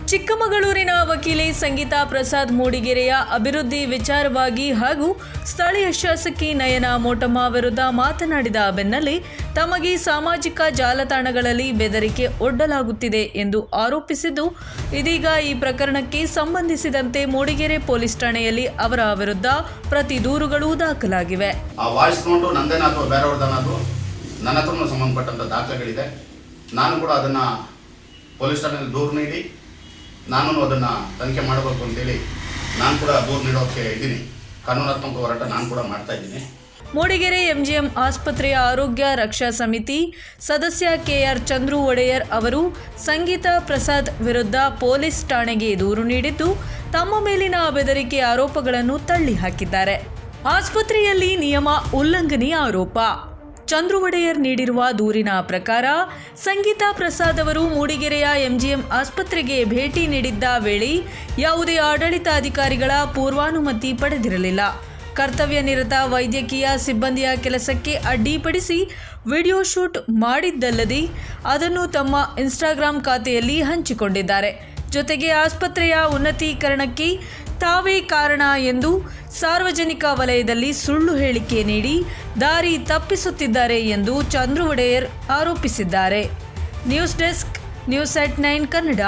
ಚಿಕ್ಕಮಗಳೂರಿನ ವಕೀಲೆ ಸಂಗೀತಾ ಪ್ರಸಾದ್ ಮೂಡಿಗೆರೆಯ ಅಭಿವೃದ್ಧಿ ವಿಚಾರವಾಗಿ ಹಾಗೂ ಸ್ಥಳೀಯ ಶಾಸಕಿ ನಯನಾ ಮೋಟಮ್ಮ ವಿರುದ್ಧ ಮಾತನಾಡಿದ ಬೆನ್ನಲ್ಲೇ ತಮಗೆ ಸಾಮಾಜಿಕ ಜಾಲತಾಣಗಳಲ್ಲಿ ಬೆದರಿಕೆ ಒಡ್ಡಲಾಗುತ್ತಿದೆ ಎಂದು ಆರೋಪಿಸಿದ್ದು, ಇದೀಗ ಈ ಪ್ರಕರಣಕ್ಕೆ ಸಂಬಂಧಿಸಿದಂತೆ ಮೂಡಿಗೆರೆ ಪೊಲೀಸ್ ಠಾಣೆಯಲ್ಲಿ ಅವರ ವಿರುದ್ಧ ಪ್ರತಿ ದೂರುಗಳು ದಾಖಲಾಗಿವೆ. ಆ ವಾಯ್ಸ್ ನೋಟು ನಂದೇನ ಅಥವಾ ಬೇರೆಯವ್ರದನ್ನಾದರೂ ನನ್ನ ಹತ್ರನೂ ಸಂಬಂಧಪಟ್ಟಂಥ ದಾಖಲೆಗಳಿದೆ. ನಾನು ಕೂಡ ಅದನ್ನು ಪೊಲೀಸ್ ಠಾಣೆಯಲ್ಲಿ ದೂರು ನೀಡಿ ನಾನು ಅದನ್ನು ತನಿಖೆ ಮಾಡಬೇಕು ಅಂತೇಳಿ ನಾನು ಕೂಡ ದೂರು ನೀಡೋಕ್ಕೆ ಇದ್ದೀನಿ. ಕಾನೂನಾತ್ಮಕ ಹೋರಾಟ ನಾನು ಕೂಡ ಮಾಡ್ತಾ ಇದ್ದೀನಿ. ಮೂಡಿಗೆರೆ ಎಂಜಿಎಂ ಆಸ್ಪತ್ರೆಯ ಆರೋಗ್ಯ ರಕ್ಷಾ ಸಮಿತಿ ಸದಸ್ಯ ಕೆಆರ್ ಚಂದ್ರು ಒಡೆಯರ್ ಅವರು ಸಂಗೀತಾ ಪ್ರಸಾದ್ ವಿರುದ್ಧ ಪೊಲೀಸ್ ಠಾಣೆಗೆ ದೂರು ನೀಡಿದ್ದು, ತಮ್ಮ ಮೇಲಿನ ಬೆದರಿಕೆ ಆರೋಪಗಳನ್ನು ತಳ್ಳಿ ಹಾಕಿದ್ದಾರೆ. ಆಸ್ಪತ್ರೆಯಲ್ಲಿ ನಿಯಮ ಉಲ್ಲಂಘನೆ ಆರೋಪ. ಚಂದ್ರು ಒಡೆಯರ್ ನೀಡಿರುವ ದೂರಿನ ಪ್ರಕಾರ ಸಂಗೀತಾ ಪ್ರಸಾದ್ ಅವರು ಮೂಡಿಗೆರೆಯ ಎಂಜಿಎಂ ಆಸ್ಪತ್ರೆಗೆ ಭೇಟಿ ನೀಡಿದ್ದ ವೇಳೆ ಯಾವುದೇ ಆಡಳಿತಾಧಿಕಾರಿಗಳ ಪೂರ್ವಾನುಮತಿ ಪಡೆದಿರಲಿಲ್ಲ. ಕರ್ತವ್ಯ ನಿರತ ವೈದ್ಯಕೀಯ ಸಿಬ್ಬಂದಿಯ ಕೆಲಸಕ್ಕೆ ಅಡ್ಡಿಪಡಿಸಿ ವಿಡಿಯೋ ಶೂಟ್ ಮಾಡಿದ್ದಲ್ಲದೆ ಅದನ್ನು ತಮ್ಮ ಇನ್ಸ್ಟಾಗ್ರಾಂ ಖಾತೆಯಲ್ಲಿ ಹಂಚಿಕೊಂಡಿದ್ದಾರೆ. ಜೊತೆಗೆ ಆಸ್ಪತ್ರೆಯ ಉನ್ನತೀಕರಣಕ್ಕೆ ತಾವೇ ಕಾರಣ ಎಂದು ಸಾರ್ವಜನಿಕ ವಲಯದಲ್ಲಿ ಸುಳ್ಳು ಹೇಳಿಕೆ ನೀಡಿ ದಾರಿ ತಪ್ಪಿಸುತ್ತಿದ್ದಾರೆ ಎಂದು ಚಂದ್ರು ಒಡೆಯರ್ ಆರೋಪಿಸಿದ್ದಾರೆ. ನ್ಯೂಸ್ ಡೆಸ್ಕ್, ನ್ಯೂಸ್@9 ಕನ್ನಡ.